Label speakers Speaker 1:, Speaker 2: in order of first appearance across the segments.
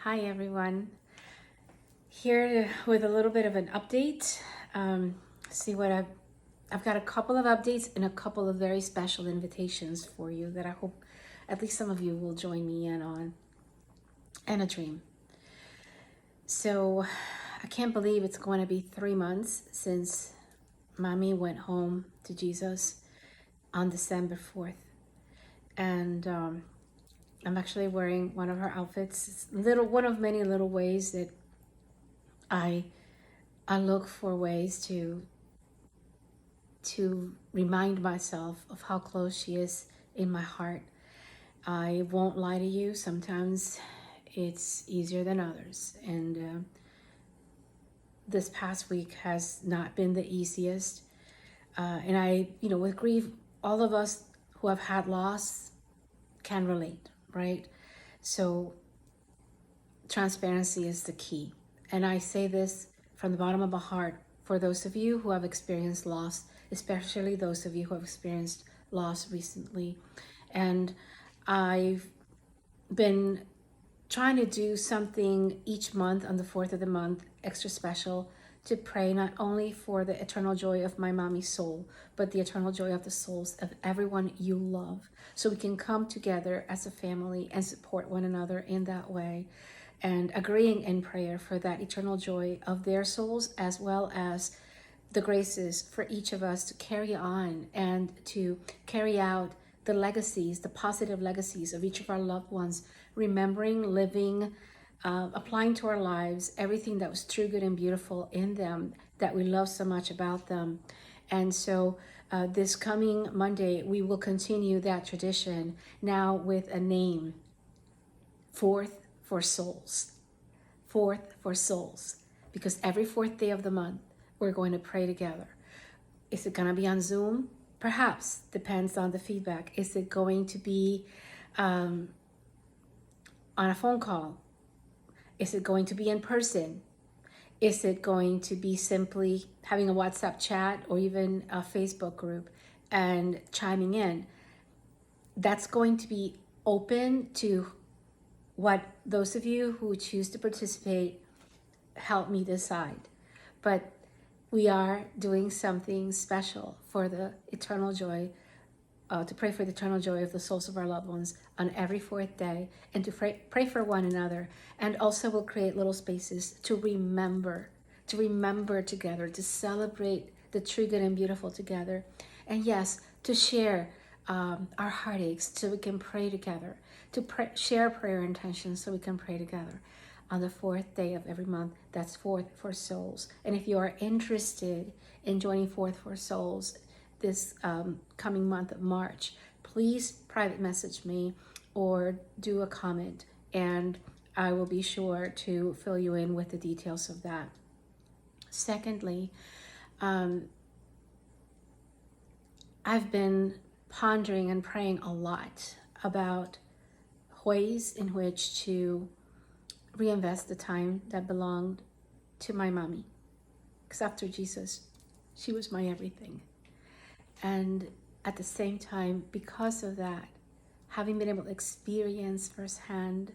Speaker 1: Hi everyone, with a little bit of an update. See what I've got a couple of updates and a couple of very special invitations for you that I hope at least some of you will join me in on, and a dream. So I can't believe it's going to be 3 months since Mami went home to Jesus on December 4th. And I'm actually wearing one of her outfits. It's one of many little ways that I look for ways to remind myself of how close she is in my heart. I won't lie to you, sometimes it's easier than others, and this past week has not been the easiest. And I, with grief, all of us who have had loss can relate, right? So transparency is the key. And I say this from the bottom of my heart for those of you who have experienced loss, especially those of you who have experienced loss recently. And I've been trying to do something each month on the 4th of the month, extra special, to pray not only for the eternal joy of my mommy's soul, but the eternal joy of the souls of everyone you love. So we can come together as a family and support one another in that way, and agreeing in prayer for that eternal joy of their souls, as well as the graces for each of us to carry on and to carry out the legacies, the positive legacies of each of our loved ones, remembering, living, applying to our lives everything that was true, good, and beautiful in them, that we love so much about them. And so this coming Monday, we will continue that tradition, now with a name: Fourth4Souls. Fourth4Souls. Because every fourth day of the month, we're going to pray together. Is it going to be on Zoom? Perhaps, depends on the feedback. Is it going to be on a phone call? Is it going to be in person? Is it going to be simply having a WhatsApp chat or even a Facebook group and chiming in? That's going to be open to what those of you who choose to participate help me decide. But we are doing something special for the eternal joy, to pray for the eternal joy of the souls of our loved ones on every fourth day, and to pray for one another. And also we'll create little spaces to remember together, to celebrate the true, good, and beautiful together. And yes, to share our heartaches so we can pray together, to share prayer intentions so we can pray together on the fourth day of every month. That's Fourth4Souls. And if you are interested in joining Fourth4Souls this coming month of March, please private message me or do a comment, and I will be sure to fill you in with the details of that. Secondly, I've been pondering and praying a lot about ways in which to reinvest the time that belonged to my mommy. Because after Jesus, she was my everything. And at the same time, because of that, having been able to experience firsthand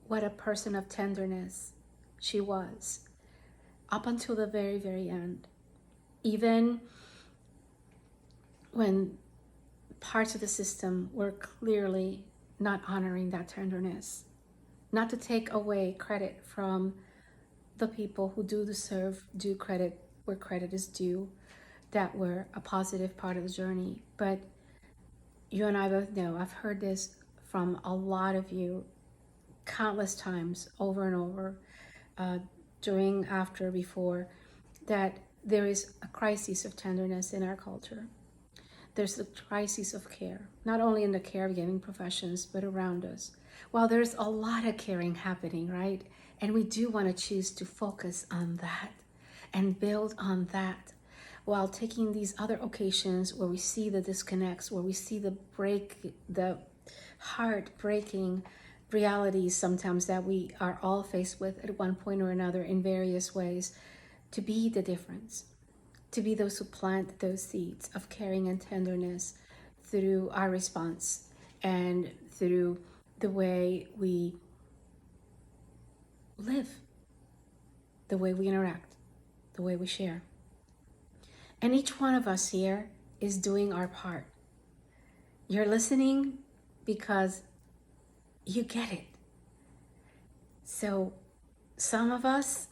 Speaker 1: what a person of tenderness she was, up until the very, very end, even when parts of the system were clearly not honoring that tenderness. Not to take away credit from the people who do deserve due credit where credit is due, that were a positive part of the journey. But you and I both know, I've heard this from a lot of you countless times, over and over, during, after, before, that there is a crisis of tenderness in our culture. There's a crisis of care, not only in the caregiving professions, but around us. While there's a lot of caring happening, right? And we do want to choose to focus on that and build on that, while taking these other occasions where we see the disconnects, where we see the heartbreaking realities sometimes that we are all faced with at one point or another in various ways, to be the difference, to be those who plant those seeds of caring and tenderness through our response and through the way we live, the way we interact, the way we share. And each one of us here is doing our part. You're listening because you get it. So some of us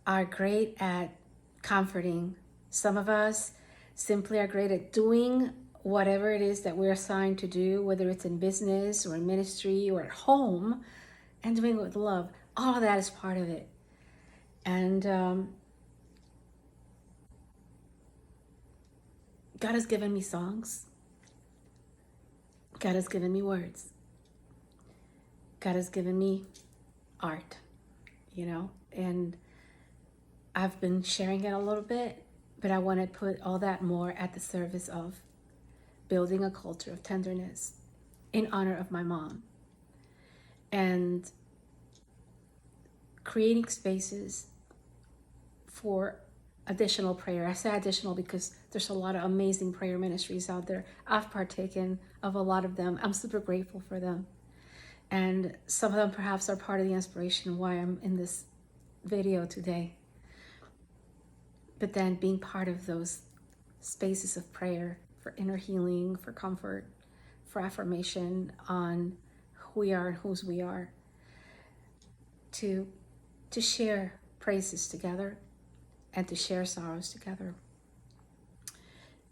Speaker 1: are great at comforting. Some of us simply are great at doing whatever it is that we're assigned to do, whether it's in business or in ministry or at home, and doing it with love. All of that is part of it. And God has given me songs. God has given me words. God has given me art, and I've been sharing it a little bit, but I want to put all that more at the service of building a culture of tenderness in honor of my mom and creating spaces for additional prayer. I say additional because there's a lot of amazing prayer ministries out there. I've partaken of a lot of them. I'm super grateful for them. And some of them perhaps are part of the inspiration why I'm in this video today. But then being part of those spaces of prayer for inner healing, for comfort, for affirmation on who we are and whose we are, to share praises together and to share sorrows together.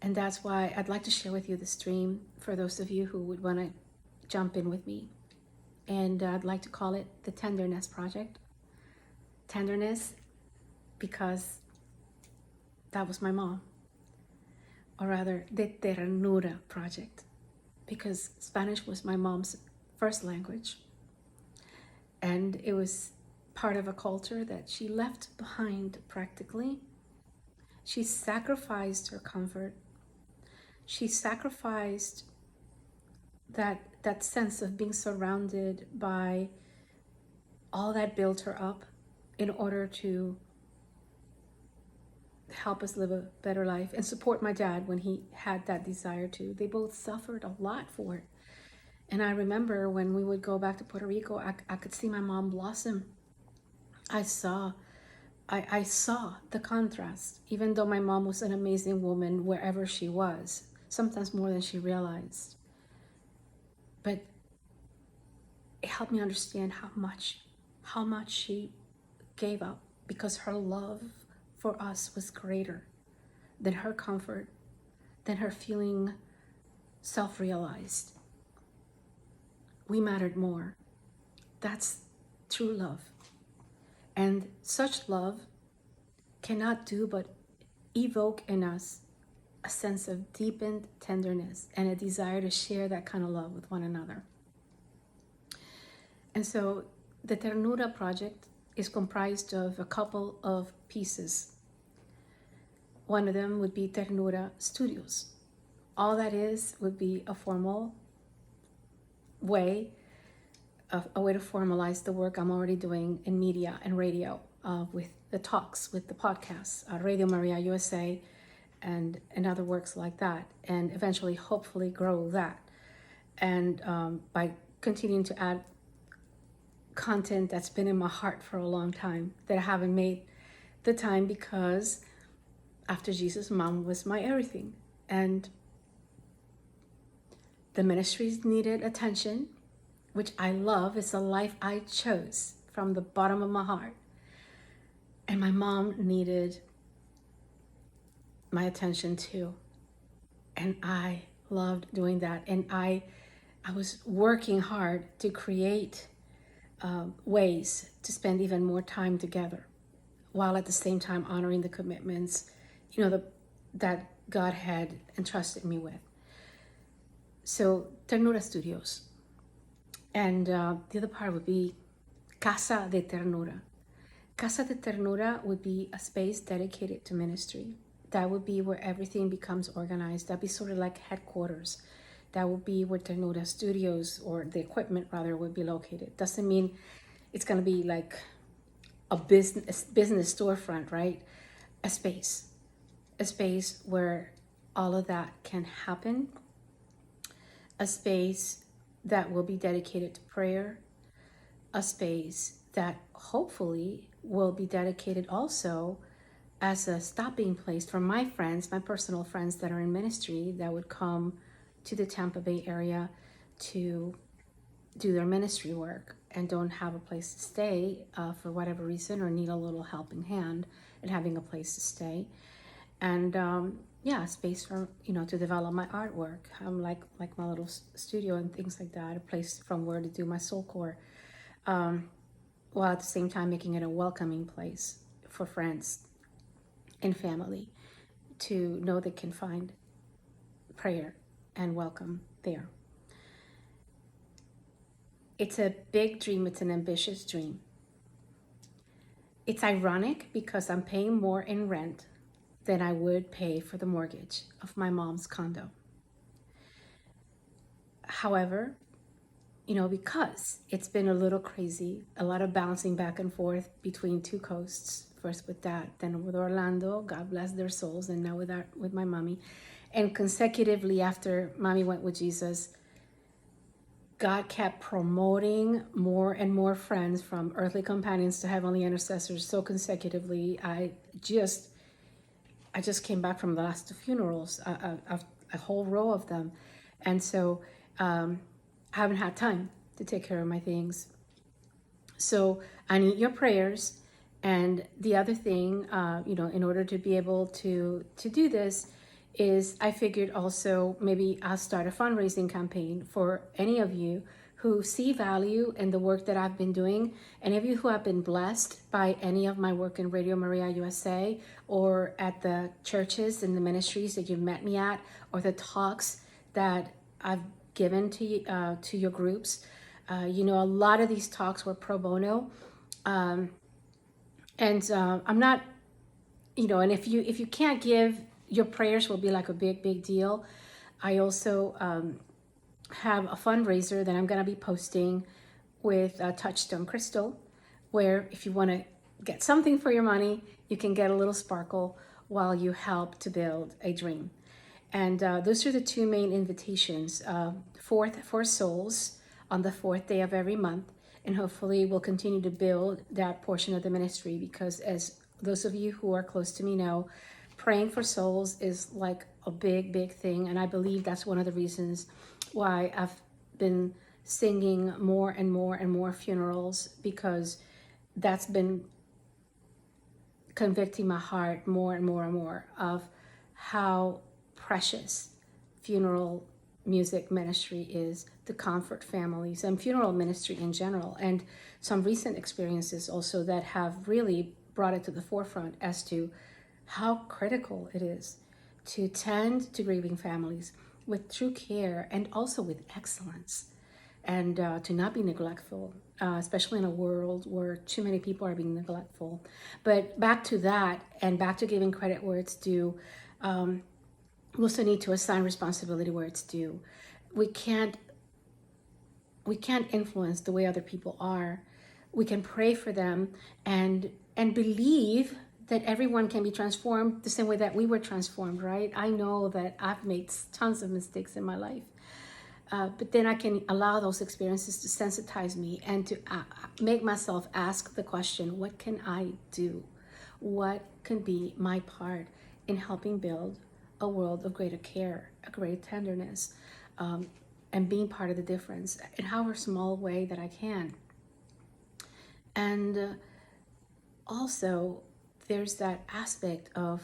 Speaker 1: And that's why I'd like to share with you the stream for those of you who would want to jump in with me. And I'd like to call it the Tenderness Project. Tenderness because that was my mom. Or rather, the Ternura Project, because Spanish was my mom's first language. And it was part of a culture that she left behind practically. She sacrificed her comfort. She sacrificed that sense of being surrounded by all that built her up in order to help us live a better life and support my dad when he had that desire to. They both suffered a lot for it. And I remember when we would go back to Puerto Rico, I could see my mom blossom. I saw the contrast, even though my mom was an amazing woman wherever she was, sometimes more than she realized. But it helped me understand how much she gave up because her love for us was greater than her comfort, than her feeling self-realized. We mattered more. That's true love. And such love cannot do but evoke in us a sense of deepened tenderness and a desire to share that kind of love with one another. And so the Ternura project is comprised of a couple of pieces. One of them would be Ternura Studios. All that is would be a formal way, a way to formalize the work I'm already doing in media and radio, with the talks, with the podcasts, Radio Maria USA, and other works like that, and eventually, hopefully, grow that. And by continuing to add content that's been in my heart for a long time that I haven't made the time because after Jesus, Mom was my everything. And the ministries needed attention, which I love. It's a life I chose from the bottom of my heart. And my mom needed my attention too. And I loved doing that. And I was working hard to create ways to spend even more time together, while at the same time honoring the commitments, that God had entrusted me with. So Ternura Studios. And the other part would be Casa de Ternura. Casa de Ternura would be a space dedicated to ministry. That would be where everything becomes organized. That'd be sort of like headquarters. That would be where Ternura Studios, or the equipment rather, would be located. Doesn't mean it's going to be like a business storefront, right? A space where all of that can happen. A space that will be dedicated to prayer. A space that hopefully will be dedicated also as a stopping place for my friends, my personal friends that are in ministry that would come to the Tampa Bay area to do their ministry work and don't have a place to stay for whatever reason, or need a little helping hand in having a place to stay. And yeah, space for, to develop my artwork. Like my little studio and things like that, a place from where to do my soulcore, while at the same time making it a welcoming place for friends and family to know they can find prayer and welcome there. It's a big dream. It's an ambitious dream. It's ironic because I'm paying more in rent than I would pay for the mortgage of my mom's condo. However, because it's been a little crazy, a lot of bouncing back and forth between two coasts, first with that, then with Orlando, God bless their souls, and now with my mommy. And consecutively after mommy went with Jesus, God kept promoting more and more friends, from earthly companions to heavenly intercessors, so consecutively. I just came back from the last two funerals, a whole row of them. And so I haven't had time to take care of my things. So I need your prayers. And the other thing, in order to be able to do this, is I figured also maybe I'll start a fundraising campaign for any of you who see value in the work that I've been doing. Any of you who have been blessed by any of my work in Radio Maria USA, or at the churches and the ministries that you've met me at, or the talks that I've given to your groups. A lot of these talks were pro bono. I'm not, and if you can't give, your prayers will be like a big deal. I also have a fundraiser that I'm going to be posting with Touchstone Crystal, where if you want to get something for your money, you can get a little sparkle while you help to build a dream. And those are the two main invitations. Fourth4Souls on the fourth day of every month. And hopefully we'll continue to build that portion of the ministry, because as those of you who are close to me know, praying for souls is like a big thing. And I believe that's one of the reasons why I've been singing more and more funerals, because that's been convicting my heart more and more of how precious funeral music ministry is to comfort families, and funeral ministry in general. And some recent experiences also that have really brought it to the forefront as to how critical it is to tend to grieving families with true care and also with excellence, and to not be neglectful, especially in a world where too many people are being neglectful. But back to that, and back to giving credit where it's due, we also need to assign responsibility where it's due. We can't influence the way other people are. We can pray for them and believe that everyone can be transformed the same way that we were transformed, right? I know that I've made tons of mistakes in my life. But then I can allow those experiences to sensitize me and to make myself ask the question, what can I do? What can be my part in helping build a world of greater care, a greater tenderness, and being part of the difference in however small way that I can. And also, there's that aspect of,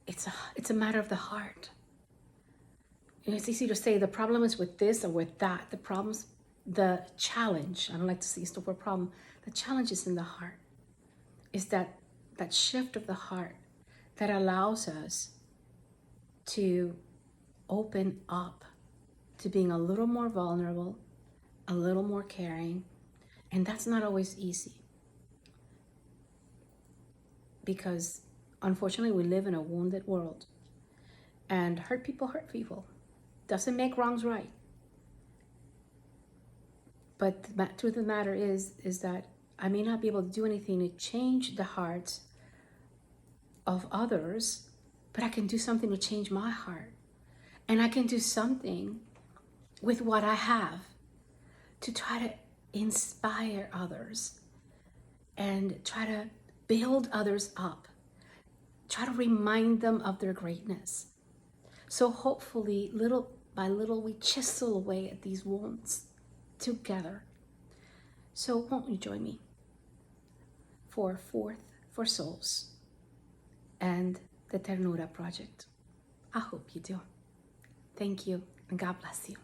Speaker 1: it's a matter of the heart. It's easy to say the problem is with this or with that. The challenge, I don't like to use the word problem, the challenge is in the heart. Is that shift of the heart that allows us to open up to being a little more vulnerable, a little more caring. And that's not always easy, because unfortunately we live in a wounded world, and hurt people. Doesn't make wrongs right. But the truth of the matter is that I may not be able to do anything to change the hearts of others, but I can do something to change my heart. And I can do something with what I have. to try to inspire others and try to build others up, try to remind them of their greatness. So hopefully, little by little, we chisel away at these wounds together. So won't you join me for Fourth4Souls and the Ternura project? I hope you do. Thank you, and God bless you.